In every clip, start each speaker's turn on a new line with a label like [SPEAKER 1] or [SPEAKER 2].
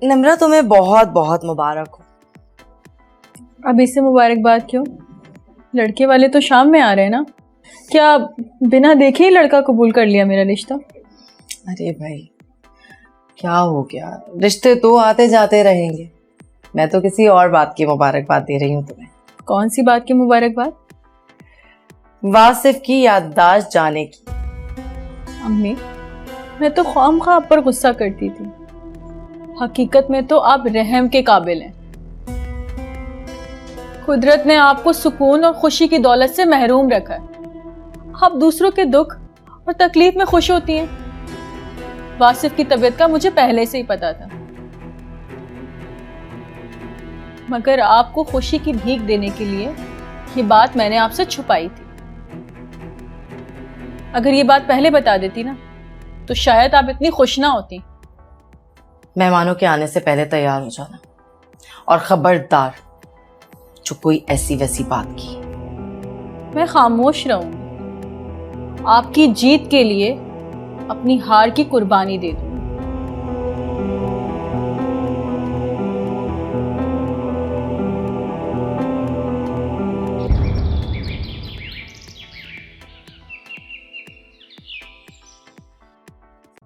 [SPEAKER 1] निम्रा, तुम्हें बहुत बहुत मुबारक हो।
[SPEAKER 2] अब इससे मुबारकबाद क्यों? लड़के वाले तो शाम में आ रहे हैं ना। क्या बिना देखे ही लड़का कबूल कर लिया मेरा रिश्ता?
[SPEAKER 1] अरे भाई, क्या हो गया? रिश्ते तो आते जाते रहेंगे। मैं तो किसी और बात की मुबारकबाद दे रही हूँ तुम्हें।
[SPEAKER 2] कौन सी बात की मुबारकबाद?
[SPEAKER 1] वासिफ की याददाश्त जाने की।
[SPEAKER 2] अम्मी, मैं तो ख्वामख्वाह आप पर गुस्सा करती थी। हकीकत में तो आप रहम के काबिल हैं। कुदरत ने आपको सुकून और खुशी की दौलत से महरूम रखा है। आप दूसरों के दुख और तकलीफ में खुश होती हैं। वासिफ की तबीयत का मुझे पहले से ही पता था, मगर आपको खुशी की भीख देने के लिए ये बात मैंने आपसे छुपाई थी। अगर ये बात पहले बता देती ना, तो शायद आप इतनी खुश ना होती।
[SPEAKER 1] मेहमानों के आने से पहले तैयार हो जाना, और खबरदार जो कोई ऐसी वैसी बात की।
[SPEAKER 2] मैं खामोश रहूंगी, आपकी जीत के लिए अपनी हार की कुर्बानी दे दूंगी।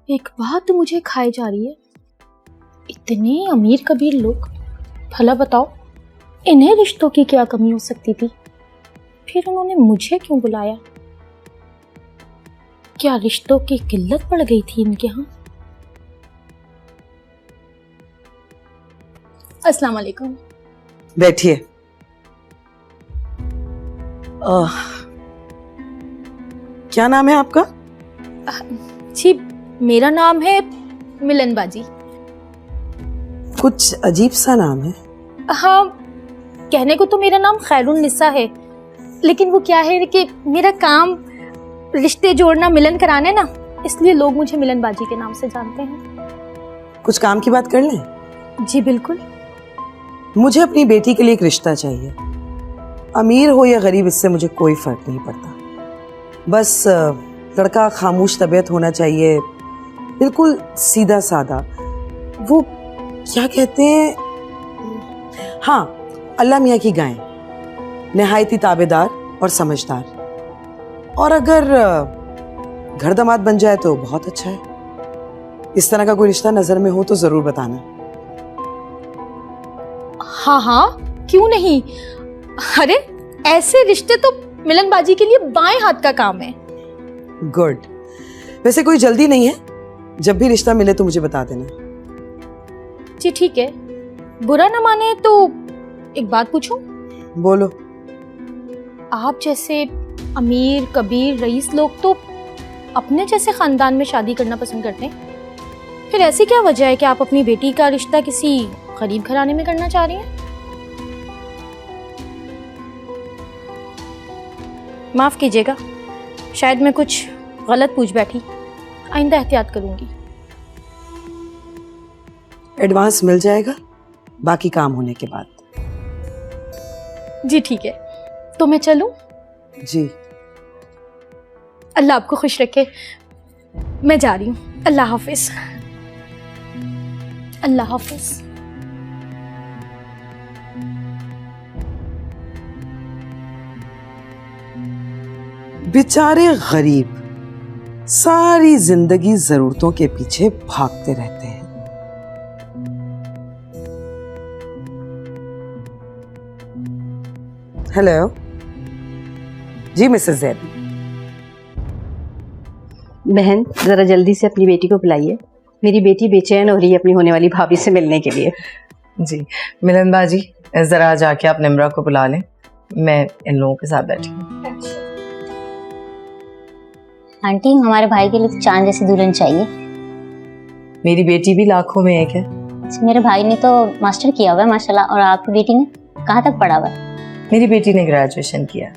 [SPEAKER 3] एक बात मुझे खाई जा रही है, इतने अमीर कबीर लोग, भला बताओ इन्हें रिश्तों की क्या कमी हो सकती थी? फिर उन्होंने मुझे क्यों बुलाया? क्या रिश्तों की किल्लत पड़ गई थी इनके यहाँ? अस्सलाम वालेकुम।
[SPEAKER 1] बैठिए। क्या नाम है आपका?
[SPEAKER 3] जी, मेरा नाम है मिलन बाजी।
[SPEAKER 4] कुछ अजीब सा नाम है।
[SPEAKER 3] हाँ, कहने को तो मेरा नाम खैरुन निसा है, लेकिन वो क्या है कि मेरा काम रिश्ते जोड़ना, मिलन कराना ना, इसलिए लोग मुझे मिलन बाजी के नाम से जानते हैं।
[SPEAKER 4] कुछ काम की बात कर लें?
[SPEAKER 3] जी बिल्कुल।
[SPEAKER 4] मुझे अपनी बेटी के लिए एक रिश्ता चाहिए। अमीर हो या गरीब, इससे मुझे कोई फर्क नहीं पड़ता। बस लड़का खामोश तबीयत होना चाहिए, बिल्कुल सीधा सादा। वो क्या कहते हैं, हाँ, अल्लाह मियाँ की गाय, निहायती ताबेदार और समझदार। और अगर घर दामाद बन जाए तो बहुत अच्छा है। इस तरह का कोई रिश्ता नजर में हो तो जरूर बताना।
[SPEAKER 3] हाँ हाँ, क्यों नहीं। अरे ऐसे रिश्ते तो मिलन बाजी के लिए बाएं हाथ का काम है।
[SPEAKER 4] गुड। वैसे कोई जल्दी नहीं है, जब भी रिश्ता मिले तो मुझे बता देना।
[SPEAKER 3] जी ठीक है, बुरा ना माने तो एक बात पूछूं?
[SPEAKER 4] बोलो।
[SPEAKER 3] आप जैसे अमीर कबीर रईस लोग तो अपने जैसे खानदान में शादी करना पसंद करते हैं, फिर ऐसी क्या वजह है कि आप अपनी बेटी का रिश्ता किसी गरीब घराने में करना चाह रही हैं? माफ कीजिएगा, शायद मैं कुछ गलत पूछ बैठी, आइंदा एहतियात करूंगी।
[SPEAKER 4] एडवांस मिल जाएगा, बाकी काम होने के बाद।
[SPEAKER 3] जी ठीक है, तो मैं चलूं?
[SPEAKER 4] जी।
[SPEAKER 3] अल्लाह आपको खुश रखे। मैं जा रही हूँ। अल्लाह हाफिज। अल्लाह हाफिज।
[SPEAKER 4] बेचारे गरीब सारी जिंदगी जरूरतों के पीछे भागते रहते हैं। हेलो जी, मिसेस जैद।
[SPEAKER 5] बहन, जरा जल्दी से अपनी बेटी को बुलाइए। मेरी बेटी बेचैन हो रही है अपनी होने वाली भाभी से मिलने के लिए।
[SPEAKER 1] जी मिलन बाजी, जरा जाके आप निम्रा को बुला लें, मैं इन लोगों के साथ बैठी हूँ।
[SPEAKER 6] आंटी, हमारे भाई के लिए तो चांद जैसी दुल्हन चाहिए।
[SPEAKER 1] मेरी बेटी भी लाखों में एक है।
[SPEAKER 6] मेरे भाई ने तो मास्टर किया हुआ है माशाल्लाह, और आपकी बेटी ने कहाँ तक पढ़ा हुआ है?
[SPEAKER 1] मेरी बेटी ने ग्रेजुएशन किया।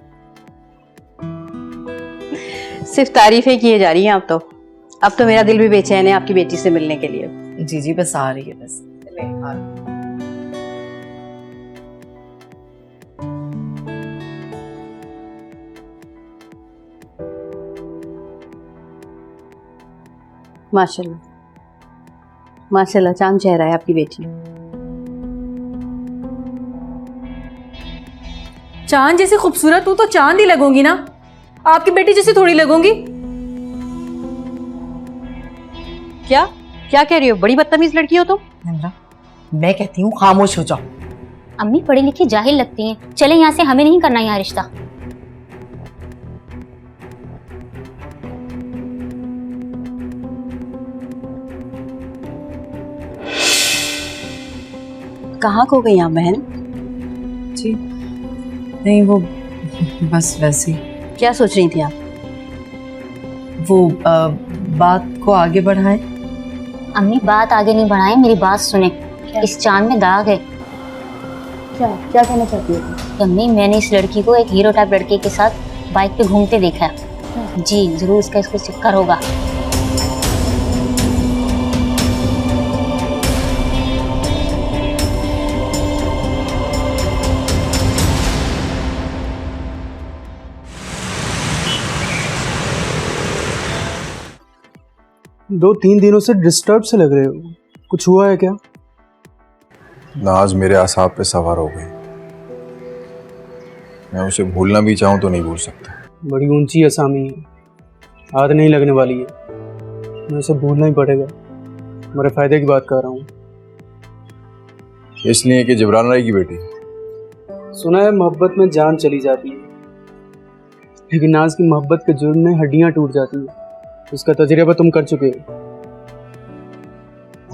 [SPEAKER 5] सिर्फ तारीफें किए जा रही हैं अब तो मेरा दिल भी बेचैन है आपकी बेटी से मिलने के लिए।
[SPEAKER 1] जी जी, बस आ रही है बस।
[SPEAKER 5] माशाल्लाह, माशाल्लाह चांद चेहरा है आपकी बेटी।
[SPEAKER 2] चांद जैसी खूबसूरत हूं तो चांद ही लगूंगी ना, आपकी बेटी जैसी थोड़ी लगूंगी।
[SPEAKER 5] क्या क्या कह रही हो? बड़ी बदतमीज लड़की हो तुम।
[SPEAKER 1] निम्रा, मैं कहती हूँ खामोश हो जाओ।
[SPEAKER 6] अम्मी पढ़ी लिखी जाहिल लगती हैं, चले यहाँ से, हमें नहीं करना यहाँ रिश्ता।
[SPEAKER 5] कहाँ खो गई आप बहन?
[SPEAKER 1] जी नहीं, वो बस वैसे ही।
[SPEAKER 5] क्या सोच रही थी आप?
[SPEAKER 1] वो बात को आगे बढ़ाएं।
[SPEAKER 6] अम्मी बात आगे नहीं बढ़ाएं, मेरी बात सुने। इस चांद में दाग है।
[SPEAKER 5] क्या क्या कहना चाहती हो?
[SPEAKER 6] अम्मी मैंने इस लड़की को एक हीरो टाइप लड़के के साथ बाइक पे घूमते देखा है। जी जरूर इसका इसको चक्कर होगा।
[SPEAKER 7] दो तीन दिनों से डिस्टर्ब से लग रहे हो, कुछ हुआ है क्या?
[SPEAKER 8] नाज मेरे आसाब पे सवार हो गई। मैं उसे भूलना भी चाहूँ तो नहीं भूल सकता।
[SPEAKER 7] बड़ी ऊंची असामी है, हाथ नहीं लगने वाली है। मैं उसे भूलना ही पड़ेगा। मेरे फायदे की बात कर रहा हूँ।
[SPEAKER 8] इसलिए कि जिब्रान राय की बेटी।
[SPEAKER 7] सुना है मोहब्बत में जान चली जाती है, लेकिन नाज की मोहब्बत के जुर्म में हड्डियाँ टूट जाती है। उसका तजुर्बा तुम कर चुके हो।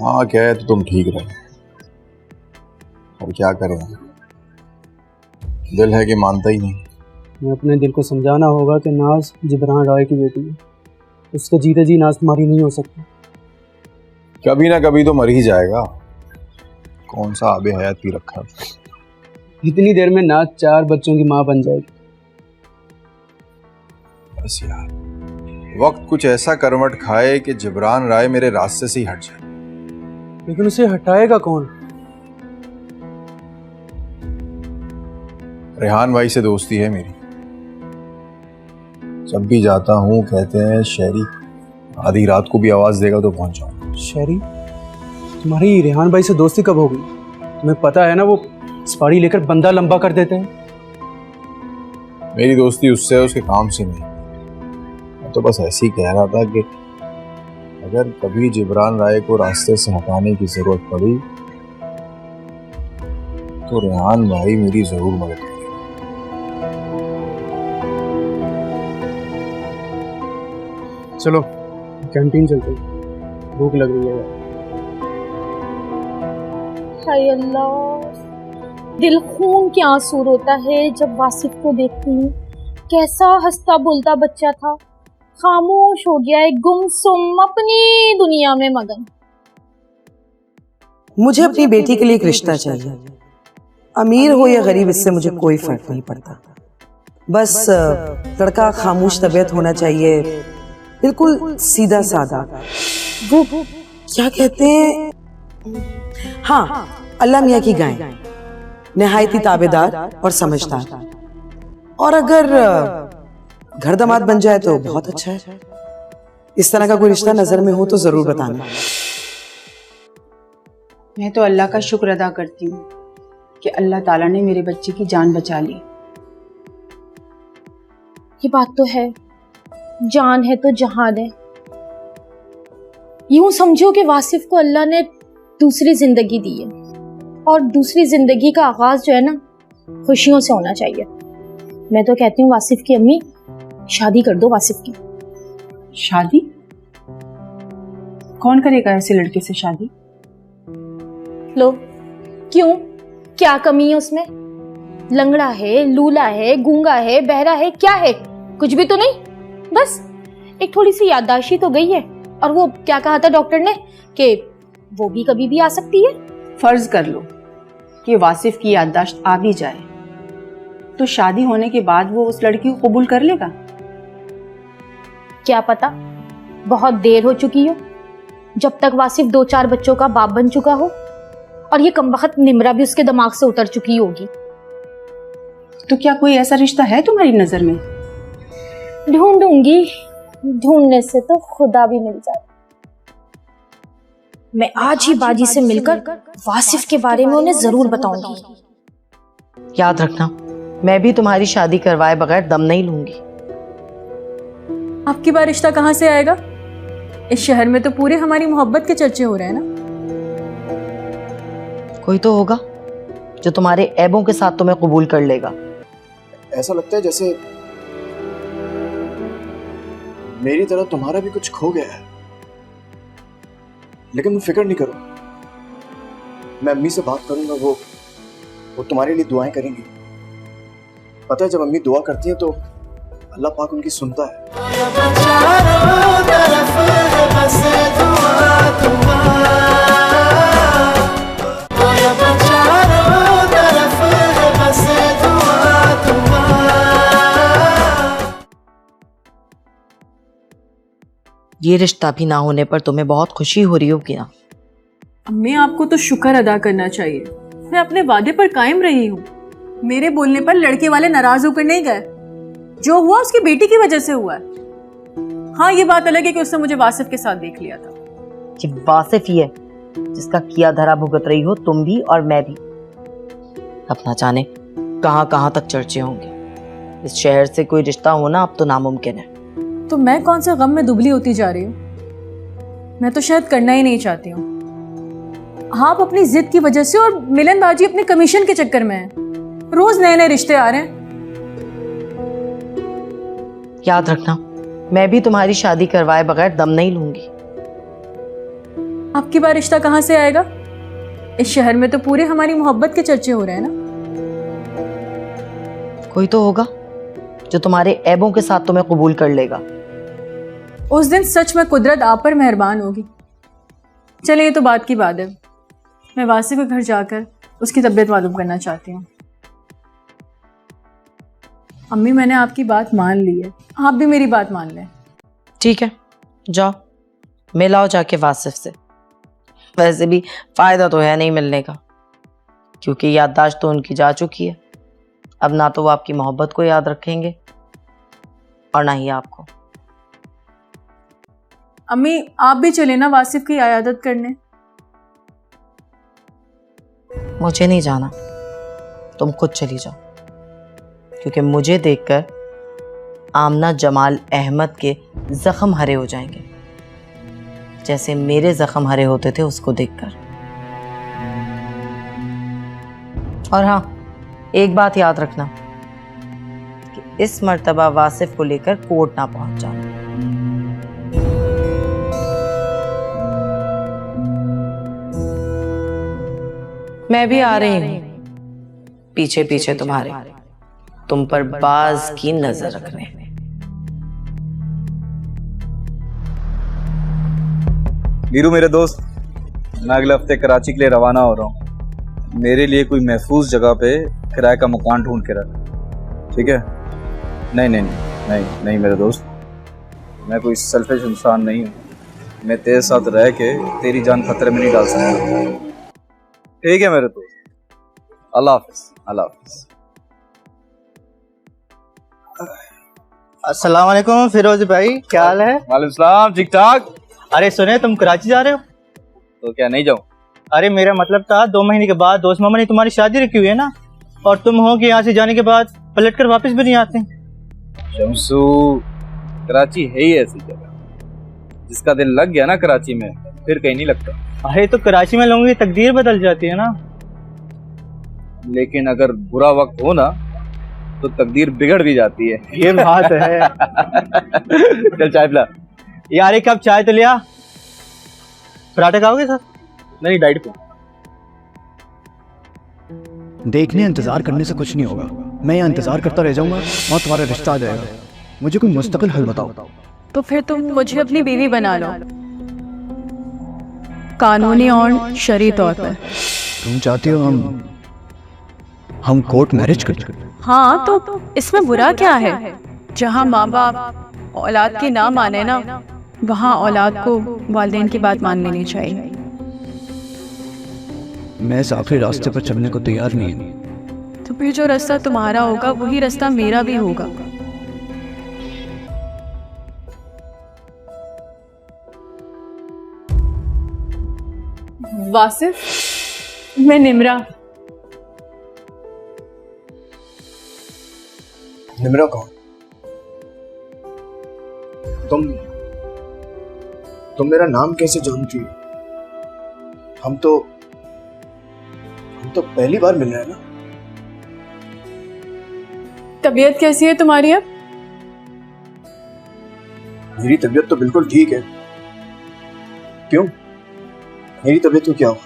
[SPEAKER 8] हाँ क्या है तो तुम ठीक रहे, और क्या करें, दिल है कि मानता ही नहीं।
[SPEAKER 7] मैं अपने दिल को समझाना होगा कि नाज जिब्रान राय की बेटी है। उसके जीते जी नाज तुम्हारी नहीं हो सकती।
[SPEAKER 8] कभी ना कभी तो मर ही जाएगा। कौन सा आबे हयात पी रखा है।
[SPEAKER 7] इतनी देर में नाज 4 बच्चों की माँ बन जाएगी।
[SPEAKER 8] बस यार, वक्त कुछ ऐसा करवट खाए कि जिब्रान राय मेरे रास्ते से ही हट जाए।
[SPEAKER 7] लेकिन उसे हटाएगा कौन?
[SPEAKER 8] रेहान भाई से दोस्ती है मेरी। जब भी जाता हूँ कहते हैं शहरी आधी रात को भी आवाज देगा तो पहुंच जाऊंगा।
[SPEAKER 7] शहरी? तुम्हारी रेहान भाई से दोस्ती कब हो गई? तुम्हें पता है ना, वो स्पाड़ी लेकर बंदा लंबा कर देते हैं।
[SPEAKER 8] मेरी दोस्ती उससे है, उसके काम से नहीं। मैं तो बस ऐसे ही कह रहा था कि अगर कभी जिब्रान राय को रास्ते से हटाने की जरूरत पड़ी तो रेहान भाई मेरी जरूर मदद करेगा।
[SPEAKER 7] चलो कैंटीन चलते हैं, भूख लग रही है यार।
[SPEAKER 3] हाय अल्लाह, दिल खून के आंसू रोता है जब वासिफ को देखती हूँ। कैसा हंसता बोलता बच्चा था, खामोश हो गया है, गुमसुम अपनी दुनिया में मगन।
[SPEAKER 4] मुझे अपनी बेटी के लिए एक रिश्ता चाहिए। अमीर हो या गरीब, इससे मुझे कोई फर्क नहीं पड़ता। बस लड़का खामोश तबीयत होना चाहिए, बिल्कुल सीधा सादा। वो क्या कहते हैं, हाँ, अल्लाह मियाँ की गाय, निहायती ताबेदार और समझदार। और अगर घर दामाद बन जाए तो बहुत अच्छा है। इस तरह का कोई रिश्ता नजर में हो तो जरूर बताना।
[SPEAKER 9] मैं तो अल्लाह का शुक्र अदा करती हूँ कि अल्लाह ताला ने मेरे बच्चे की जान बचा ली।
[SPEAKER 3] ये बात तो है, जान है तो जहान है। यूं समझो कि वासिफ को अल्लाह ने दूसरी जिंदगी दी है, और दूसरी जिंदगी का आगाज जो है ना, खुशियों से होना चाहिए। मैं तो कहती हूँ वासिफ की अम्मी, शादी कर दो वासिफ की।
[SPEAKER 9] शादी? कौन करेगा ऐसे लड़के से शादी?
[SPEAKER 3] लो, क्यों, क्या कमी है उसमें? लंगड़ा है, लूला है, गूंगा है, बहरा है, क्या है? कुछ भी तो नहीं। बस एक थोड़ी सी याददाश्त तो गई है। और वो क्या कहा था डॉक्टर ने कि वो भी कभी भी आ सकती है।
[SPEAKER 9] फर्ज कर लो कि वासिफ की याददाश्त आ भी जाए, तो शादी होने के बाद वो उस लड़की को कबूल कर लेगा?
[SPEAKER 3] क्या पता, बहुत देर हो चुकी हो। जब तक वासिफ 2-4 बच्चों का बाप बन चुका हो, और ये कमबख्त निम्रा भी उसके दिमाग से उतर चुकी होगी।
[SPEAKER 9] तो क्या कोई ऐसा रिश्ता है तुम्हारी नजर में?
[SPEAKER 3] ढूंढूंगी, ढूंढने से तो खुदा भी मिल जाए। मैं आज ही बाजी से मिलकर वासिफ के बारे में उन्हें जरूर बताऊंगी।
[SPEAKER 1] याद रखना, मैं भी तुम्हारी शादी करवाए बगैर दम नहीं लूंगी।
[SPEAKER 2] आपकी बार रिश्ता कहाँ से आएगा? इस शहर में तो पूरे हमारी मोहब्बत के चर्चे हो रहे हैं ना।
[SPEAKER 1] कोई तो होगा जो तुम्हारे ऐबों के साथ तुम्हें कबूल कर लेगा।
[SPEAKER 8] ऐसा लगता है जैसे मेरी तरह तुम्हारा भी कुछ खो गया है, लेकिन तुम फिक्र नहीं करो, मैं अम्मी से बात करूंगा, वो तुम्हारे लिए दुआएं करेंगी। पता है जब अम्मी दुआ करती है तो अल्लाह पाक उनकी सुनता है।
[SPEAKER 1] ये रिश्ता भी ना होने पर तुम्हें बहुत खुशी हो रही होगी ना?
[SPEAKER 2] अम्मी, आपको तो शुक्र अदा करना चाहिए। मैं अपने वादे पर कायम रही हूँ। मेरे बोलने पर लड़के वाले नाराज होकर नहीं गए। जो हुआ उसकी बेटी की वजह से हुआ है। हाँ, ये बात अलग है कि उसने मुझे वासिफ के साथ देख लिया था।
[SPEAKER 1] ये वासिफ ही है जिसका किया धरा भुगत रही हो तुम भी और मैं भी। अब ना जाने कहाँ कहाँ तक चर्चे होंगे। इस शहर से कोई रिश्ता होना अब तो नामुमकिन है।
[SPEAKER 2] तो मैं कौन सा गम में दुबली होती जा रही हूँ? मैं तो शायद करना ही नहीं चाहती हूँ। आप अपनी जिद की वजह से और मिलनबाजी अपने कमीशन के चक्कर में हैं। रोज नए नए रिश्ते आ रहे हैं।
[SPEAKER 1] याद रखना, मैं भी तुम्हारी शादी करवाए बगैर दम नहीं लूंगी।
[SPEAKER 2] आपकी बार रिश्ता कहाँ से आएगा? इस शहर में तो पूरे हमारी मोहब्बत के चर्चे हो रहे हैं ना।
[SPEAKER 1] कोई तो होगा जो तुम्हारे ऐबों के साथ तुम्हें कबूल कर लेगा।
[SPEAKER 2] उस दिन सच में कुदरत आप पर मेहरबान होगी। चलिए, ये तो बात की बात है। मैं वासिफ के घर जाकर उसकी तबीयत मालूम करना चाहती हूँ। अम्मी, मैंने आपकी बात मान ली है, आप भी मेरी बात मान लें।
[SPEAKER 1] ठीक है, जाओ मिलाओ जाके वासिफ से। वैसे भी फायदा तो है नहीं मिलने का, क्योंकि याददाश्त तो उनकी जा चुकी है। अब ना तो वो आपकी मोहब्बत को याद रखेंगे और ना ही आपको।
[SPEAKER 2] अम्मी, आप भी चले ना वासिफ की इयादत करने।
[SPEAKER 1] मुझे नहीं जाना, तुम खुद चली जाओ, क्योंकि मुझे देखकर आमना जमाल अहमद के जख्म हरे हो जाएंगे, जैसे मेरे जख्म हरे होते थे उसको देखकर। और हाँ, एक बात याद रखना कि इस मर्तबा वासिफ को लेकर कोर्ट ना पहुंच जाना। मैं भी आ रही हूं पीछे पीछे तुम्हारे, तुम पर बाज की नजर रखने।
[SPEAKER 10] वीरू मेरे दोस्त, मैं अगले हफ्ते कराची के लिए रवाना हो रहा हूँ। मेरे लिए कोई महफूज जगह पे किराए का मकान ढूंढ के रख, ठीक है? नहीं नहीं नहीं नहीं नहीं मेरे दोस्त, मैं कोई सेल्फिश इंसान नहीं हूँ। मैं तेरे साथ रह के तेरी जान खतरे में नहीं डाल सकता। ठीक है मेरे दोस्त, अल्लाह हाफिज। अल्लाह हाफिज।
[SPEAKER 11] अस्सलाम वालेकुम फिरोज भाई, क्या हाल है?
[SPEAKER 10] वालेकुम सलाम, ठीक ठाक।
[SPEAKER 11] अरे सुने, तुम कराची जा रहे हो?
[SPEAKER 10] तो क्या नहीं जाऊँ?
[SPEAKER 11] अरे मेरा मतलब था 2 महीने के बाद दोस्त मामा ने तुम्हारी शादी रखी हुई है ना, और तुम हो कि यहाँ से जाने के बाद पलट कर वापस भी नहीं आते।
[SPEAKER 10] शमसू, कराची है ही ऐसी जगह, जिसका दिल लग गया ना कराची में फिर कहीं नहीं लगता।
[SPEAKER 11] अरे तो कराची में लोगों की तकदीर बदल जाती है ना।
[SPEAKER 10] लेकिन अगर बुरा वक्त हो ना तो तकदीर बिगड़ भी जाती है।
[SPEAKER 11] ये बात है।
[SPEAKER 10] चल चाय पिला
[SPEAKER 11] यार। एक कप चाय तो लिया। पराठे खाओगे सर?
[SPEAKER 10] नहीं, डाइट पे।
[SPEAKER 12] देखने इंतजार करने से कुछ नहीं होगा। मैं यहाँ इंतजार करता रह जाऊंगा और तुम्हारा रिश्ता आ जाएगा। मुझे कोई मुस्तकिल हल बताओ।
[SPEAKER 2] तो फिर तुम मुझे अपनी बीवी बना लो, कानूनी और शरई तौर पर।
[SPEAKER 12] तुम चाहती हो हम कोर्ट मैरिज करें?
[SPEAKER 2] हाँ, तो इसमें बुरा क्या है? जहाँ माँ बाप औलाद की ना माने ना, वहाँ औलाद को वालिदैन की बात मान लेनी चाहिए।
[SPEAKER 12] मैं इस आखिरी रास्ते पर चलने को तैयार नहीं हूँ।
[SPEAKER 2] तो फिर जो रास्ता तुम्हारा होगा वही रास्ता मेरा भी होगा। वासिफ, मैं निम्रा।
[SPEAKER 8] निम्रा कौन? तुम मेरा नाम कैसे जानती हो? हम तो पहली बार मिल रहे हैं ना।
[SPEAKER 2] तबीयत कैसी है तुम्हारी अब?
[SPEAKER 8] मेरी तबीयत तो बिल्कुल ठीक है। क्यों? मेरी तबीयत को क्या हुआ?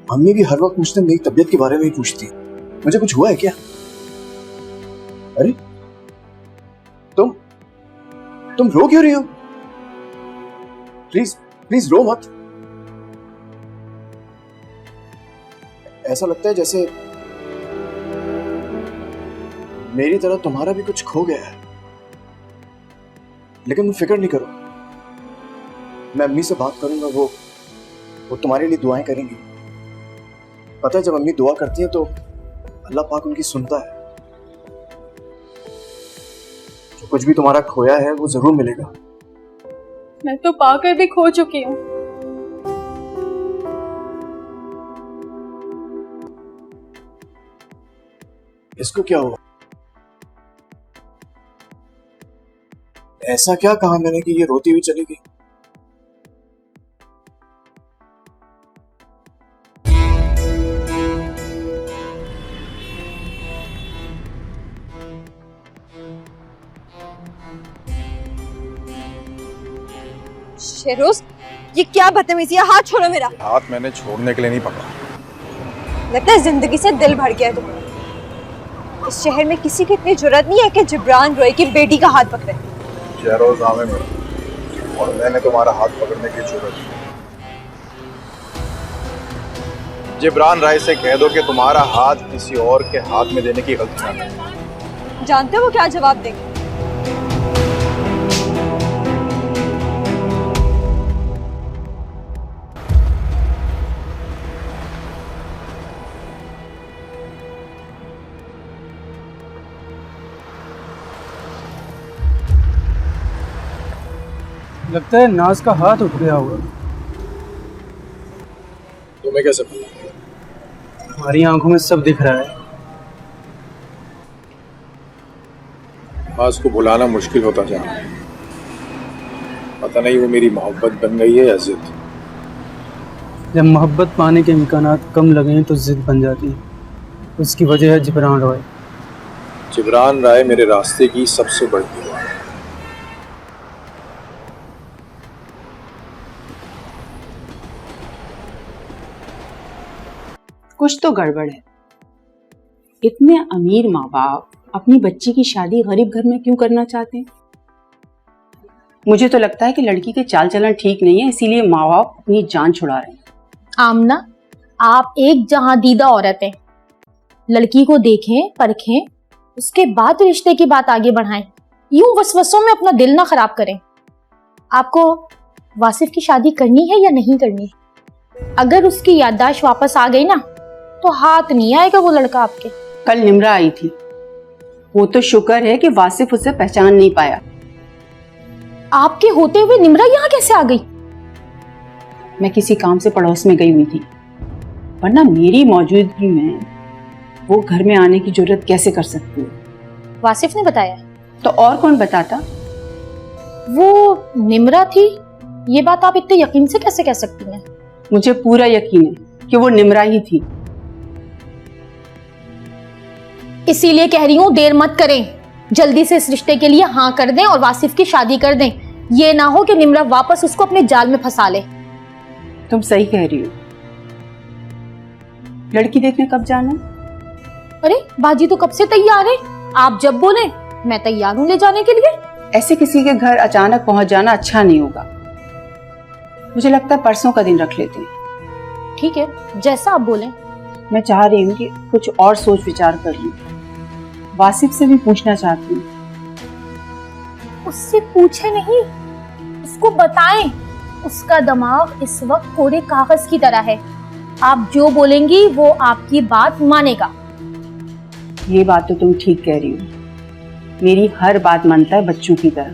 [SPEAKER 8] मम्मी भी हर वक्त मुझसे मेरी तबीयत के बारे में ही पूछती है। मुझे कुछ हुआ है क्या? अरे तुम रो क्यों रही हो? प्लीज रो मत। ऐसा लगता है जैसे मेरी तरह तुम्हारा भी कुछ खो गया है। लेकिन तुम फिक्र नहीं करो, मैं अम्मी से बात करूंगा, वो तुम्हारे लिए दुआएं करेंगी। पता है जब अम्मी दुआ करती हैं तो अल्लाह पाक उनकी सुनता है। जो कुछ भी तुम्हारा खोया है वो जरूर मिलेगा।
[SPEAKER 2] मैं तो पाकर भी खो चुकी हूँ।
[SPEAKER 8] इसको क्या हुआ? ऐसा क्या कहा मैंने कि ये रोती हुई चली गई?
[SPEAKER 13] शेरोज, ये क्या बदतमीजी है? हाथ छोड़ो मेरा।
[SPEAKER 8] हाथ मैंने छोड़ने के लिए नहीं पकड़ा।
[SPEAKER 13] लगता है जिंदगी से दिल भर गया है तुम्हें। इस शहर में किसी की इतनी जुर्रत नहीं है कि जिब्रान रॉय की बेटी का हाथ पकड़े।
[SPEAKER 8] शेरोज नाम है मेरा और मैंने तुम्हारा हाथ पकड़ने की जरूरत है। जिब्रान राय से कह दो कि तुम्हारा हाथ किसी और के हाथ में देने की गलती ना करे।
[SPEAKER 13] जानते हो वो क्या जवाब देंगे?
[SPEAKER 7] लगता है नाज का हाथ उठ गया होगा।
[SPEAKER 8] तुम्हें कैसे पता?
[SPEAKER 7] हमारी आंखों में सब दिख रहा है।
[SPEAKER 8] नाज को भुलाना मुश्किल होता जा रहा है। पता नहीं वो मेरी मोहब्बत बन गई है या जिद।
[SPEAKER 7] जब मोहब्बत पाने के इम्कानात कम लगे तो जिद बन जाती है। उसकी वजह है जिब्रान रॉय।
[SPEAKER 8] जिब्रान राय मेरे रास्ते की सबसे बड़ी दीवार है।
[SPEAKER 9] कुछ तो गड़बड़ है। इतने अमीर माँ बाप अपनी बच्ची की शादी गरीब घर में क्यों करना चाहते हैं? मुझे तो लगता है कि लड़की के चाल चलन ठीक नहीं है, इसीलिए माँ बाप अपनी जान छुड़ा रहे हैं।
[SPEAKER 3] आमना, आप एक जहां दीदा औरत हैं। लड़की को देखें, परखें, उसके बाद रिश्ते की बात आगे बढ़ाएं। यूं वसवसों में अपना दिल ना खराब करें। आपको वासिफ की शादी करनी है या नहीं करनी? अगर उसकी याददाश्त वापस आ गई ना तो हाथ नहीं आएगा वो लड़का आपके।
[SPEAKER 9] कल निम्रा आई थी, वो तो शुक्र है कि वासिफ उसे पहचान नहीं पाया।
[SPEAKER 3] आपके होते हुए निम्रा यहाँ कैसे आ गई?
[SPEAKER 9] मैं किसी काम से पड़ोस में गई हुई थी, वरना मेरी मौजूदगी में वो घर में आने की जरूरत कैसे कर सकती है?
[SPEAKER 3] वासिफ ने बताया?
[SPEAKER 9] तो और कौन बताता?
[SPEAKER 3] वो निम्रा थी, ये बात आप इतने यकीन से कैसे कह सकती हैं?
[SPEAKER 9] मुझे पूरा यकीन है कि वो निम्रा ही थी।
[SPEAKER 3] इसीलिए कह रही हूँ देर मत करें, जल्दी से इस रिश्ते के लिए हाँ कर दें और वासिफ की शादी कर दें। ये ना हो कि निम्रा वापस उसको अपने जाल में फंसा ले।
[SPEAKER 9] तुम सही कह रही हो। लड़की देखने कब जाना?
[SPEAKER 3] अरे बाजी तो कब से तैयार है, आप जब बोले मैं तैयार हूँ ले जाने के लिए।
[SPEAKER 9] ऐसे किसी के घर अचानक पहुंच जाना अच्छा नहीं होगा। मुझे लगता है परसों का दिन रख लेते हैं।
[SPEAKER 3] ठीक है, जैसा आप बोलें।
[SPEAKER 9] मैं चाह रही हूँ कि कुछ और सोच विचार कर लूं। वासिफ से भी पूछना चाहती हूँ।
[SPEAKER 3] उससे पूछे नहीं, उसको बताएं। उसका दिमाग इस वक्त कोरे कागज की तरह है। आप जो बोलेंगी वो आपकी बात मानेगा।
[SPEAKER 9] ये बात तो तुम ठीक कह रही हो। मेरी हर बात मानता है बच्चों की तरह।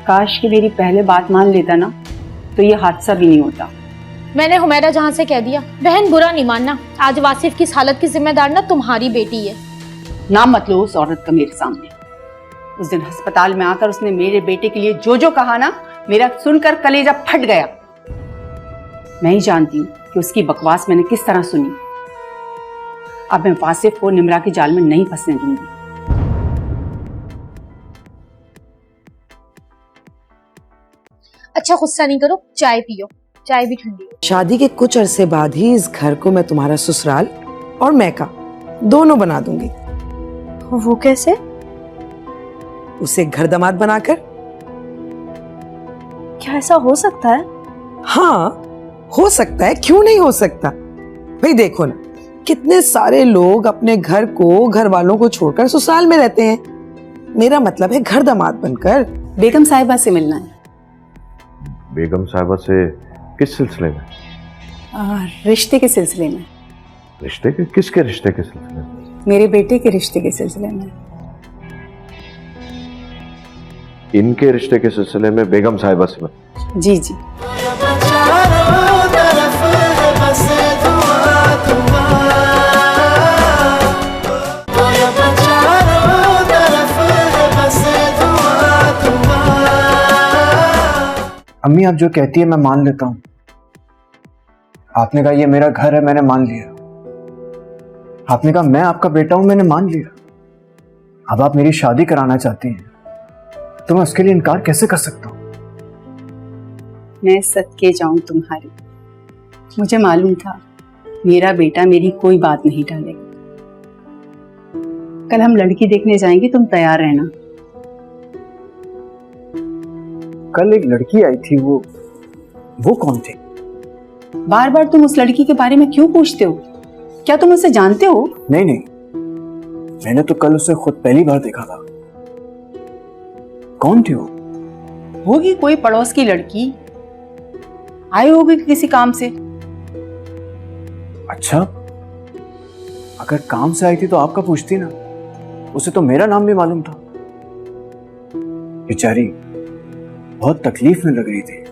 [SPEAKER 9] काश कि मेरी पहले बात मान लेता ना, तो तो ये हादसा भी नहीं होता।
[SPEAKER 3] मैंने हुमैरा जहां से कह दिया, बहन बुरा नहीं मानना, आज वासिफ की इस हालत की जिम्मेदार ना तुम्हारी बेटी है।
[SPEAKER 9] नाम मत लो उस औरत का मेरे सामने। उस दिन अस्पताल में आकर उसने मेरे बेटे के लिए जो जो कहा ना, मेरा सुनकर कलेजा फट गया। मैं ही जानती हूँ कि उसकी बकवास मैंने किस तरह सुनी। अब मैं वासिफ को निमरा के जाल में नहीं फंसने दूंगी।
[SPEAKER 3] अच्छा गुस्सा नहीं करो, चाय पियो, चाय भी ठंडी है।
[SPEAKER 4] शादी के कुछ अरसे बाद ही इस घर को मैं तुम्हारा ससुराल और मैका दोनों बना दूंगी।
[SPEAKER 13] वो कैसे?
[SPEAKER 4] उसे घर दामाद बनाकर।
[SPEAKER 13] क्या ऐसा हो सकता है?
[SPEAKER 4] हाँ हो सकता है, क्यों नहीं हो सकता। भाई देखो ना, कितने सारे लोग अपने घर को, घर वालों को छोड़कर ससुराल में रहते हैं। मेरा मतलब है घर दामाद बनकर।
[SPEAKER 9] बेगम साहिबा से मिलना है।
[SPEAKER 14] बेगम साहिबा से किस सिलसिले में?
[SPEAKER 9] रिश्ते के सिलसिले में।
[SPEAKER 14] रिश्ते के? किसके रिश्ते के सिलसिले में?
[SPEAKER 9] मेरे बेटे के रिश्ते के सिलसिले में।
[SPEAKER 14] इनके रिश्ते के सिलसिले में बेगम साहिबा से मिलना?
[SPEAKER 9] जी जी।
[SPEAKER 12] अम्मी आप जो कहती है मैं मान लेता हूं। आपने कहा ये मेरा घर है, मैंने मान लिया। आपने कहा मैं आपका बेटा हूं, मैंने मान लिया। अब आप मेरी शादी कराना चाहती हैं तो मैं उसके लिए इनकार कैसे कर सकता हूं?
[SPEAKER 9] मैं सदके जाऊं तुम्हारी। मुझे मालूम था मेरा बेटा मेरी कोई बात नहीं टालेगा। कल हम लड़की देखने जाएंगे, तुम तैयार रहना।
[SPEAKER 12] कल एक लड़की आई थी, वो कौन थी?
[SPEAKER 9] बार बार तुम उस लड़की के बारे में क्यों पूछते हो? क्या तुम उसे जानते हो?
[SPEAKER 12] नहीं नहीं, मैंने तो कल उसे खुद पहली बार देखा था। कौन थी वो?
[SPEAKER 9] होगी कोई पड़ोस की लड़की, आई होगी किसी काम से।
[SPEAKER 12] अच्छा, अगर काम से आई थी तो आपका पूछती ना, उसे तो मेरा नाम भी मालूम था। बेचारी बहुत तकलीफ में लग रही थी,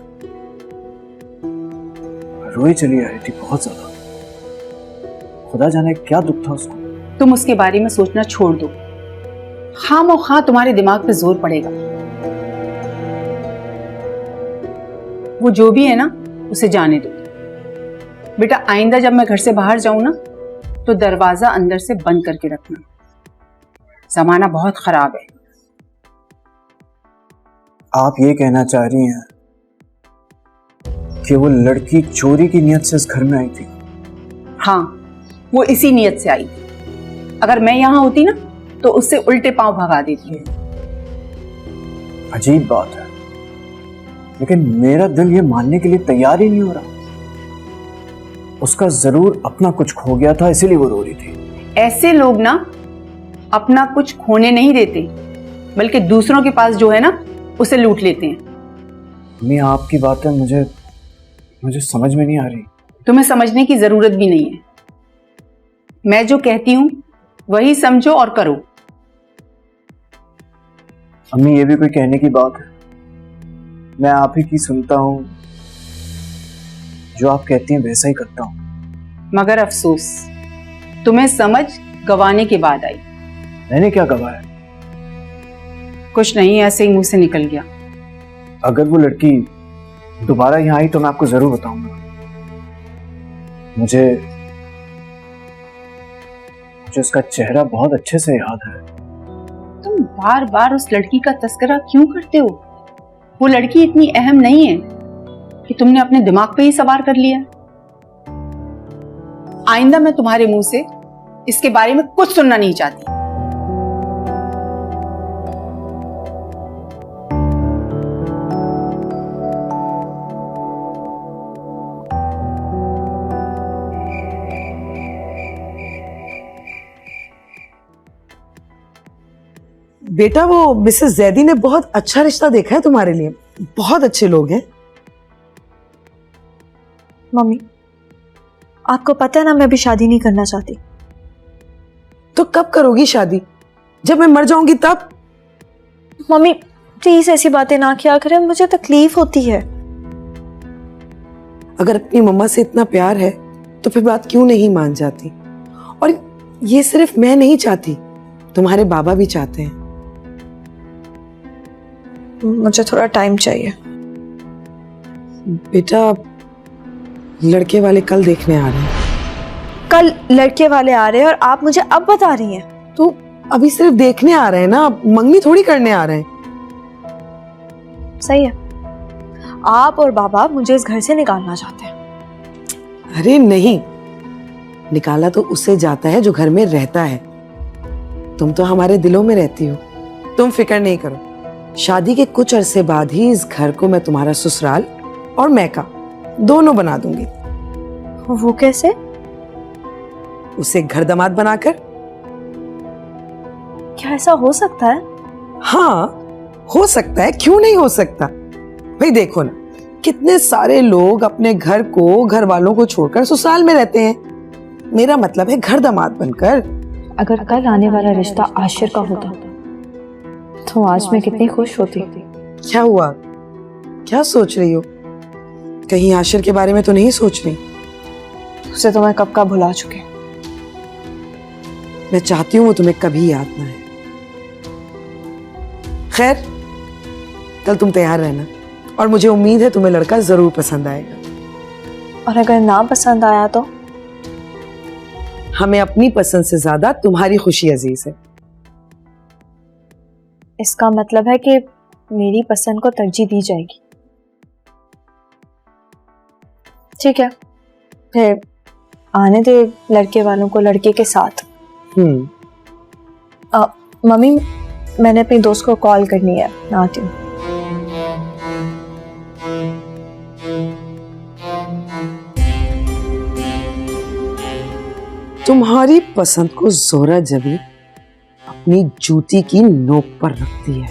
[SPEAKER 12] रोई चली आ रही थी बहुत ज्यादा। खुदा जाने क्या दुख था उसको।
[SPEAKER 9] तुम उसके बारे में सोचना छोड़ दो, खामोखा तुम्हारे दिमाग पे जोर पड़ेगा। वो जो भी है ना, उसे जाने दो। बेटा आइंदा जब मैं घर से बाहर जाऊं ना, तो दरवाजा अंदर से बंद करके रखना। जमाना बहुत खराब है।
[SPEAKER 12] आप ये कहना चाह रही हैं कि वो लड़की चोरी की नियत से इस घर में आई थी?
[SPEAKER 9] हाँ, वो इसी नियत से आई थी। अगर मैं यहां होती ना, तो उससे उल्टे पांव भगा देती है।
[SPEAKER 12] अजीब बात है, लेकिन मेरा दिल ये मानने के लिए तैयार ही नहीं हो रहा। उसका जरूर अपना कुछ खो गया था, इसीलिए वो रो रही थी।
[SPEAKER 9] ऐसे लोग ना अपना कुछ खोने नहीं देते, बल्कि दूसरों के पास जो है ना, उसे लूट लेते हैं।
[SPEAKER 12] अम्मी आपकी बातें मुझे समझ में नहीं आ रही।
[SPEAKER 9] तुम्हें समझने की जरूरत भी नहीं है। मैं जो कहती हूं वही समझो और करो।
[SPEAKER 12] अम्मी ये भी कोई कहने की बात है? मैं आप ही की सुनता हूं, जो आप कहती हैं वैसा ही करता हूं।
[SPEAKER 9] मगर अफसोस, तुम्हें समझ गंवाने के बाद आई।
[SPEAKER 12] मैंने क्या गंवाया?
[SPEAKER 9] कुछ नहीं, ऐसे ही मुंह से निकल गया।
[SPEAKER 12] अगर वो लड़की दोबारा यहाँ आई तो मैं आपको जरूर बताऊंगा। मुझे उसका चेहरा बहुत अच्छे से याद है।
[SPEAKER 9] तुम बार बार उस लड़की का तस्करा क्यों करते हो? वो लड़की इतनी अहम नहीं है कि तुमने अपने दिमाग पे ही सवार कर लिया। आइंदा मैं तुम्हारे मुंह से इसके बारे में कुछ सुनना नहीं चाहती।
[SPEAKER 4] बेटा वो मिसेस जैदी ने बहुत अच्छा रिश्ता देखा है तुम्हारे लिए, बहुत अच्छे लोग हैं।
[SPEAKER 13] मम्मी, आपको पता है ना, मैं भी शादी नहीं करना चाहती।
[SPEAKER 4] तो कब करोगी शादी? जब मैं मर जाऊंगी तब?
[SPEAKER 13] मम्मी प्लीज ऐसी बातें ना किया करें, मुझे तकलीफ होती है।
[SPEAKER 4] अगर अपनी मम्मा से इतना प्यार है तो फिर बात क्यों नहीं मान जाती? और ये सिर्फ मैं नहीं चाहती, तुम्हारे बाबा भी चाहते हैं।
[SPEAKER 13] मुझे थोड़ा टाइम चाहिए।
[SPEAKER 4] बेटा, लड़के वाले कल देखने आ रहे हैं।
[SPEAKER 13] कल लड़के वाले आ रहे हैं और आप मुझे अब बता रही हैं?
[SPEAKER 4] तो अभी सिर्फ देखने आ रहे हैं ना, मंगनी थोड़ी करने आ रहे हैं।
[SPEAKER 13] सही है, आप और बाबा मुझे इस घर से निकालना चाहते हैं।
[SPEAKER 4] अरे नहीं, निकाला तो उससे जाता है जो घर में रहता है। तुम तो हमारे दिलों में रहती हो, तुम फिक्र नहीं करो। शादी के कुछ अरसे बाद ही इस घर को मैं तुम्हारा ससुराल और मैका दोनों बना दूंगी।
[SPEAKER 13] वो कैसे?
[SPEAKER 4] उसे घर दामाद बनाकर।
[SPEAKER 13] क्या ऐसा हो सकता है?
[SPEAKER 4] हाँ, हो सकता है, क्यों नहीं हो सकता? भाई देखो ना, कितने सारे लोग अपने घर को, घर वालों को छोड़कर ससुराल में रहते हैं। मेरा मतलब है घर दामाद बनकर।
[SPEAKER 13] अगर कल आने वाला रिश्ता आशिर का होता तो आज मैं कितनी खुश होती।
[SPEAKER 4] क्या हुआ? क्या सोच रही हो? कहीं आशिर के बारे में तो नहीं सोच रही?
[SPEAKER 13] उसे तो मैं कब का भुला चुकी।
[SPEAKER 4] मैं चाहती हूँ वो तुम्हें कभी याद ना है। खैर, कल तुम तैयार रहना और मुझे उम्मीद है तुम्हें लड़का जरूर पसंद आएगा।
[SPEAKER 13] और अगर ना पसंद आया तो?
[SPEAKER 4] हमें अपनी पसंद से ज्यादा तुम्हारी खुशी अजीज है।
[SPEAKER 13] इसका मतलब है कि मेरी पसंद को तरजीह दी जाएगी। ठीक है, फिर आने दे लड़के वालों को लड़के के साथ। मम्मी, मैंने अपनी दोस्त को कॉल करनी है, मैं आती हूँ।
[SPEAKER 4] तुम्हारी पसंद को जोरा जबी अपनी जूती की नोक पर रखती है।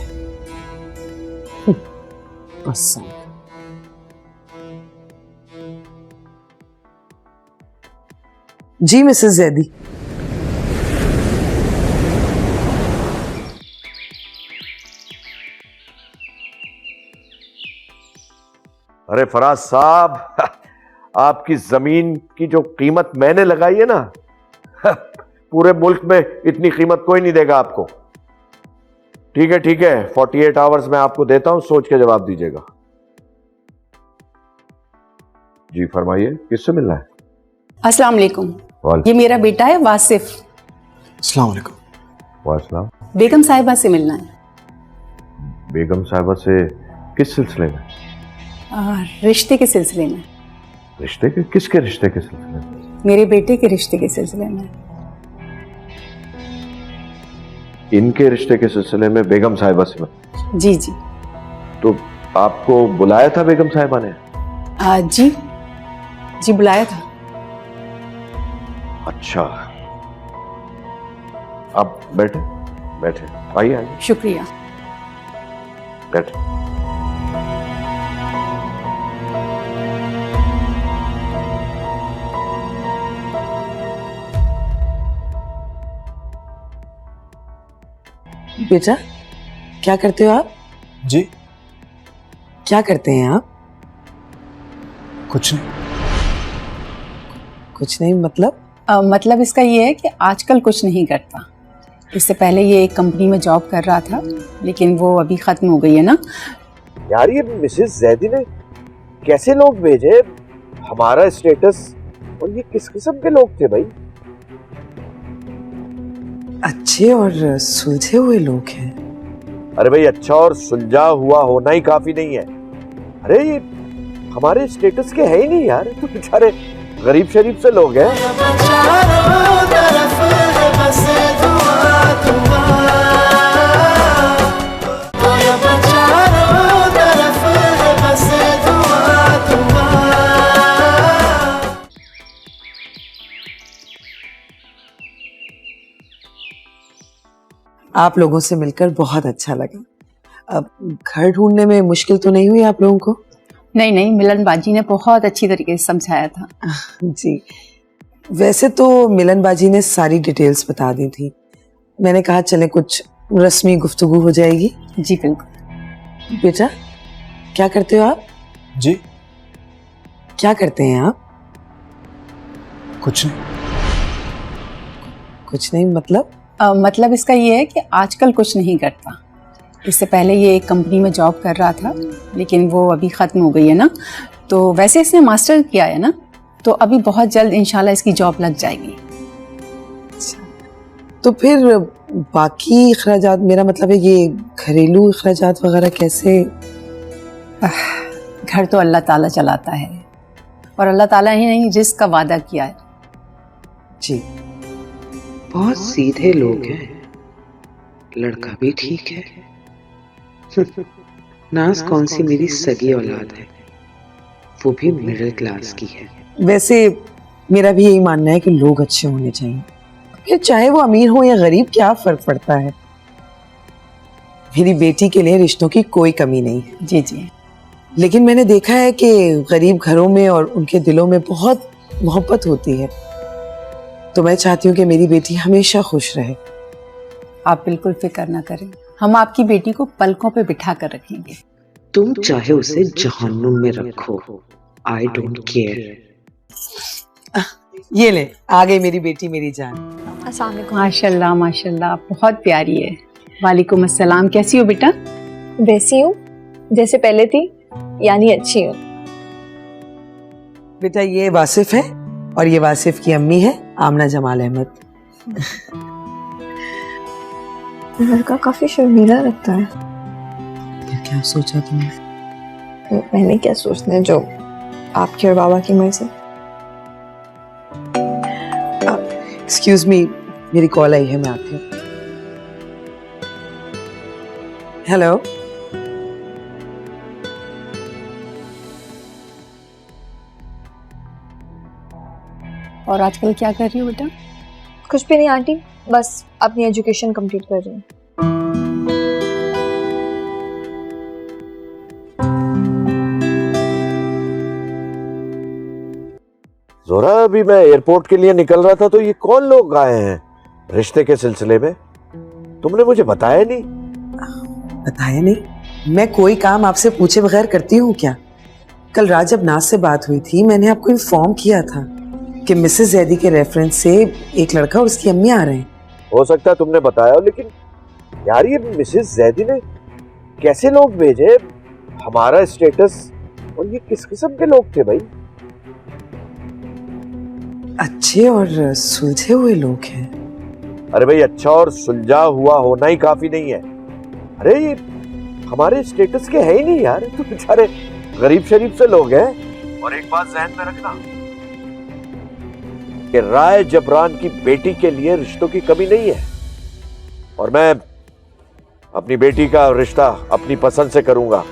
[SPEAKER 4] पसंद। जी मिसेस जैदी।
[SPEAKER 14] अरे फराज साहब, आपकी जमीन की जो कीमत मैंने लगाई है ना, पूरे मुल्क में इतनी कीमत कोई नहीं देगा आपको। ठीक है, ठीक है, 48 आवर्स में आपको देता हूं, सोच के जवाब दीजिएगा। जी फरमाइए, किससे मिलना है?
[SPEAKER 9] अस्सलाम वालेकुम। ये मेरा बेटा है वासिफ।
[SPEAKER 12] अस्सलाम वालेकुम।
[SPEAKER 14] वालेकुम।
[SPEAKER 9] बेगम साहिबा से मिलना है।
[SPEAKER 14] बेगम साहिबा से किस सिलसिले में?
[SPEAKER 9] रिश्ते के सिलसिले में।
[SPEAKER 14] रिश्ते के? किसके रिश्ते के सिलसिले में?
[SPEAKER 9] मेरे बेटे के रिश्ते के सिलसिले में।
[SPEAKER 14] इनके रिश्ते के सिलसिले में बेगम साहिबा से?
[SPEAKER 9] जी जी।
[SPEAKER 14] तो आपको बुलाया था बेगम साहिबा ने?
[SPEAKER 9] जी जी, बुलाया था।
[SPEAKER 14] अच्छा, आप बैठे बैठे, आइए आइए।
[SPEAKER 9] शुक्रिया।
[SPEAKER 14] बैठे।
[SPEAKER 4] बेटा, क्या करते हो आप?
[SPEAKER 12] जी?
[SPEAKER 4] क्या करते हैं आप?
[SPEAKER 12] कुछ नहीं।
[SPEAKER 4] कुछ नहीं मतलब?
[SPEAKER 9] मतलब इसका ये है कि आजकल कुछ नहीं करता। इससे पहले ये एक कंपनी में जॉब कर रहा था, लेकिन वो अभी खत्म हो गई है ना।
[SPEAKER 14] यार, ये मिसेस जैदी ने कैसे लोग भेजे? हमारा स्टेटस, और ये किस किस्म के लोग थे भाई?
[SPEAKER 4] अच्छे और सुलझे हुए लोग हैं।
[SPEAKER 14] अरे भाई, अच्छा और सुलझा हुआ होना ही काफी नहीं है। अरे ये हमारे स्टेटस के है ही नहीं यार, तो बेचारे गरीब शरीफ से लोग हैं।
[SPEAKER 4] आप लोगों से मिलकर बहुत अच्छा लगा। अब घर ढूंढने में मुश्किल तो नहीं हुई आप लोगों को?
[SPEAKER 9] नहीं नहीं, मिलन बाजी ने बहुत अच्छी तरीके से समझाया था।
[SPEAKER 4] जी, वैसे तो मिलन बाजी ने सारी डिटेल्स बता दी थी। मैंने कहा चले कुछ रस्मी गुफ्तगू हो जाएगी।
[SPEAKER 9] जी बिल्कुल।
[SPEAKER 4] बेटा, क्या करते हो आप?
[SPEAKER 12] जी?
[SPEAKER 4] क्या करते हैं आप?
[SPEAKER 12] कुछ नहीं।
[SPEAKER 4] कुछ नहीं मतलब?
[SPEAKER 9] मतलब इसका ये है कि आजकल कुछ नहीं करता। इससे पहले ये एक कंपनी में जॉब कर रहा था, लेकिन वो अभी ख़त्म हो गई है ना। तो वैसे इसने मास्टर किया है ना, तो अभी बहुत जल्द इंशाल्लाह इसकी जॉब लग जाएगी।
[SPEAKER 4] तो फिर बाकी अखराजात, मेरा मतलब है ये घरेलू अखराजात वगैरह कैसे?
[SPEAKER 9] घर तो अल्लाह ताला चलाता है, और अल्लाह ताला ही नहीं रिस्क का वादा किया है।
[SPEAKER 4] जी,
[SPEAKER 15] बहुत सीधे लोग हैं, लड़का भी ठीक है। नाज कौन सी मेरी सगी औलाद है, वो भी मिडिल क्लास की है।
[SPEAKER 4] वैसे मेरा भी यही मानना है कि लोग अच्छे होने चाहिए, फिर चाहे वो अमीर हो या गरीब, क्या फर्क पड़ता है। मेरी बेटी के लिए रिश्तों की कोई कमी नहीं है।
[SPEAKER 9] जी जी।
[SPEAKER 4] लेकिन मैंने देखा है कि गरीब घरों में और उनके दिलों में बहुत मोहब्बत होती है, तो मैं चाहती हूँ कि मेरी बेटी हमेशा खुश रहे।
[SPEAKER 9] आप बिल्कुल फिक्र ना करें, हम आपकी बेटी को पलकों पे बिठा कर रखेंगे।
[SPEAKER 15] तुम चाहे उसे जहन्नुम में रखो, आई डोंट केयर।
[SPEAKER 4] ये ले, आ गई मेरी बेटी, मेरी जान।
[SPEAKER 13] अस्सलाम वालेकुम।
[SPEAKER 9] माशाल्लाह माशाल्लाह, बहुत प्यारी है। वालेकुम अस्सलाम, कैसी हो बेटा?
[SPEAKER 13] वैसी हूँ जैसे पहले थी, यानी अच्छी हूँ।
[SPEAKER 4] बेटा ये वासिफ है, और ये वासिफ की अम्मी है आमना जमाल अहमद।
[SPEAKER 13] लड़का काफी शर्मीला लगता है।
[SPEAKER 4] फिर क्या सोचा तुमने?
[SPEAKER 13] मैंने क्या सोचना है, जो आपकी और बाबा की मर्जी।
[SPEAKER 4] एक्सक्यूज मी, मेरी कॉल आई है, मैं आती हूँ। हेलो।
[SPEAKER 9] और आजकल क्या कर रही हो बेटा?
[SPEAKER 13] कुछ भी नहीं आंटी, बस अपनी एजुकेशन कंप्लीट कर रही हूँ।
[SPEAKER 14] जोरा, अभी मैं एयरपोर्ट के लिए निकल रहा था तो ये कौन लोग आए हैं रिश्ते के सिलसिले में? तुमने मुझे बताया नहीं।
[SPEAKER 4] बताया नहीं? मैं कोई काम आपसे पूछे बगैर करती हूँ क्या? कल रात जब नाज से बात हुई थी, मैंने आपको इन्फॉर्म किया था कि मिसेस जैदी के रेफरेंस से एक लड़का और उसकी अम्मी आ रहे हैं।
[SPEAKER 14] हो सकता है तुमने बताया हो, लेकिन यार ये मिसेस जैदी ने कैसे लोग भेजे? हमारा स्टेटस, और ये किस किस्म के लोग थे भाई?
[SPEAKER 4] अच्छे और सुलझे हुए लोग हैं।
[SPEAKER 14] अरे भाई, अच्छा और सुलझा हुआ होना ही काफी नहीं है। अरे ये हमारे स्टेटस के है ही नहीं यार, तो बेचारे गरीब शरीफ से लोग हैं। और एक बात ज़हन में रखना कि राय जबरान की बेटी के लिए रिश्तों की कमी नहीं है, और मैं अपनी बेटी का रिश्ता अपनी पसंद से करूंगा,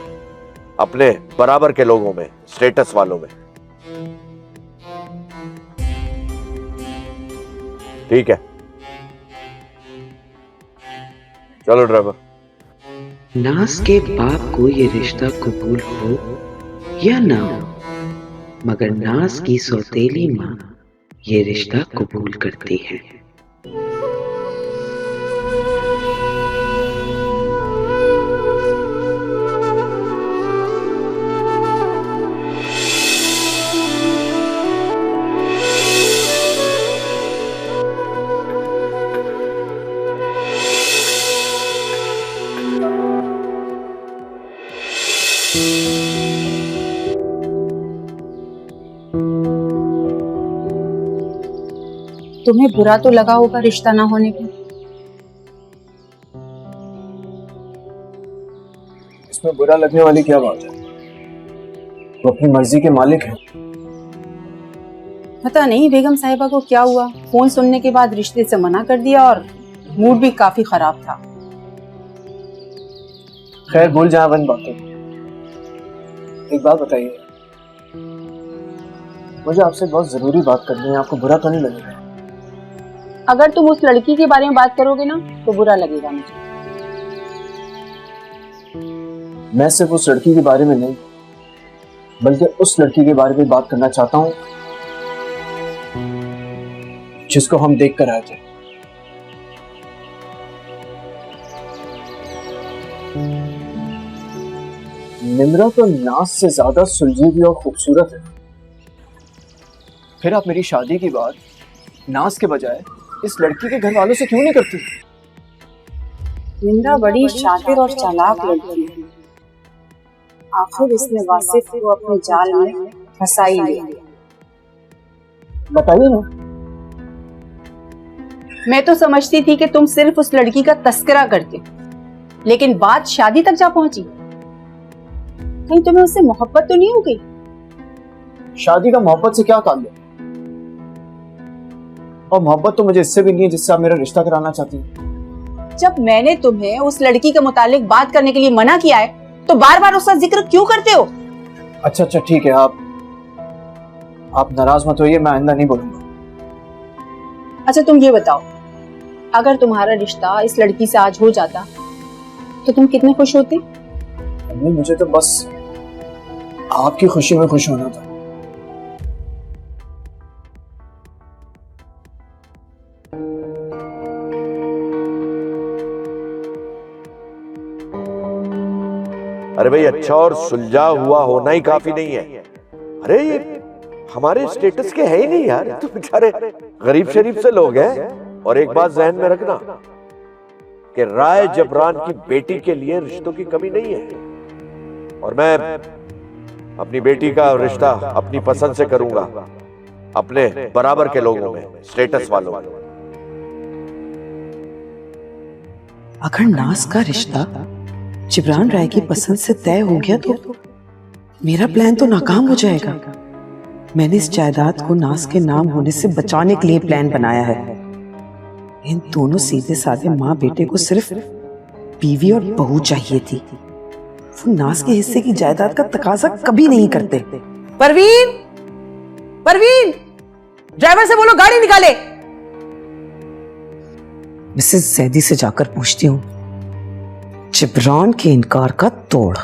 [SPEAKER 14] अपने बराबर के लोगों में, स्टेटस वालों में। ठीक है, चलो ड्राइवर।
[SPEAKER 15] नाज के बाप को ये रिश्ता कबूल हो या ना हो, मगर नाज की सौतेली माँ ये रिश्ता कबूल करती है।
[SPEAKER 9] तुम्हें बुरा तो लगा होगा रिश्ता ना होने पर?
[SPEAKER 12] इसमें बुरा लगने वाली क्या बात है? वो अपनी मर्जी के मालिक हैं।
[SPEAKER 9] पता नहीं बेगम साहिबा को क्या हुआ, फोन सुनने के बाद रिश्ते से मना कर दिया और मूड भी काफी खराब था।
[SPEAKER 12] खैर भूल जाए वन बातें। एक बात बताइए, मुझे आपसे बहुत जरूरी बात करनी है, आपको बुरा तो नहीं लगेगा?
[SPEAKER 9] अगर तुम उस लड़की के बारे में बात करोगे ना तो बुरा लगेगा मुझे।
[SPEAKER 12] मैं सिर्फ उस लड़की के बारे में नहीं, बल्कि उस लड़की के बारे में बात करना चाहता हूं जिसको हम देख कर आए थे। निम्रा तो नाज से ज्यादा सुलझी हुई और खूबसूरत है, फिर आप मेरी शादी की बात नाज के बजाय इस लड़की के घर वालों से क्यों नहीं करती?
[SPEAKER 9] निंदा बड़ी शातिर और चालाक लड़की है। आखिर इसने वासिफ को अपने जाल में फंसा ही लिया।
[SPEAKER 12] बताइए ना।
[SPEAKER 9] मैं तो समझती थी कि तुम सिर्फ उस लड़की का तस्करा करते, लेकिन बात शादी तक जा पहुंची। कहीं तुम्हें उससे मोहब्बत तो नहीं हो गई?
[SPEAKER 12] शादी का मोहब्बत से क्या ताल्लुक? और मोहब्बत तो मुझे इससे भी नहीं है जिससे आप मेरा रिश्ता कराना चाहती हैं।
[SPEAKER 9] जब मैंने तुम्हें उस लड़की के मुतालिक बात करने के लिए मना किया है तो बार बार उसका जिक्र क्यों करते हो?
[SPEAKER 12] अच्छा ठीक है, आप नाराज मत होइए, मैं आइंदा नहीं बोलूंगा।
[SPEAKER 9] अच्छा तुम ये बताओ, अगर तुम्हारा रिश्ता इस लड़की से आज हो जाता तो तुम कितने खुश होते?
[SPEAKER 12] अम्मी मुझे तो बस आपकी खुशी में खुश होना था।
[SPEAKER 14] अरे भाई, अच्छा और सुलझा हुआ होना ही काफी नहीं है। अरे ये हमारे स्टेटस के है ही नहीं यार, तो बेचारे गरीब शरीफ से लोग हैं। और एक बात जहन में रखना कि राय जबरान की बेटी के लिए रिश्तों की कमी नहीं है, और मैं अपनी बेटी का रिश्ता अपनी पसंद से करूंगा, अपने बराबर के लोगों में, स्टेटस वालों में।
[SPEAKER 4] अगर नाज का रिश्ता जिब्रान राय की पसंद से तय हो गया तो मेरा प्लान तो नाकाम हो जाएगा। मैंने इस जायदाद को नाज के नाम होने से बचाने के लिए प्लान बनाया है। इन दोनों सीधे साधे माँ बेटे को सिर्फ बीवी और बहू चाहिए थी। वो नाज के हिस्से की जायदाद का तकाजा कभी नहीं करते।
[SPEAKER 16] परवीन, परवीन, ड्राइवर से बोलो गाड़ी निकाले।
[SPEAKER 4] मिसेस जैदी से जाकर पूछती हूँ जिब्रान के इनकार का तोड़।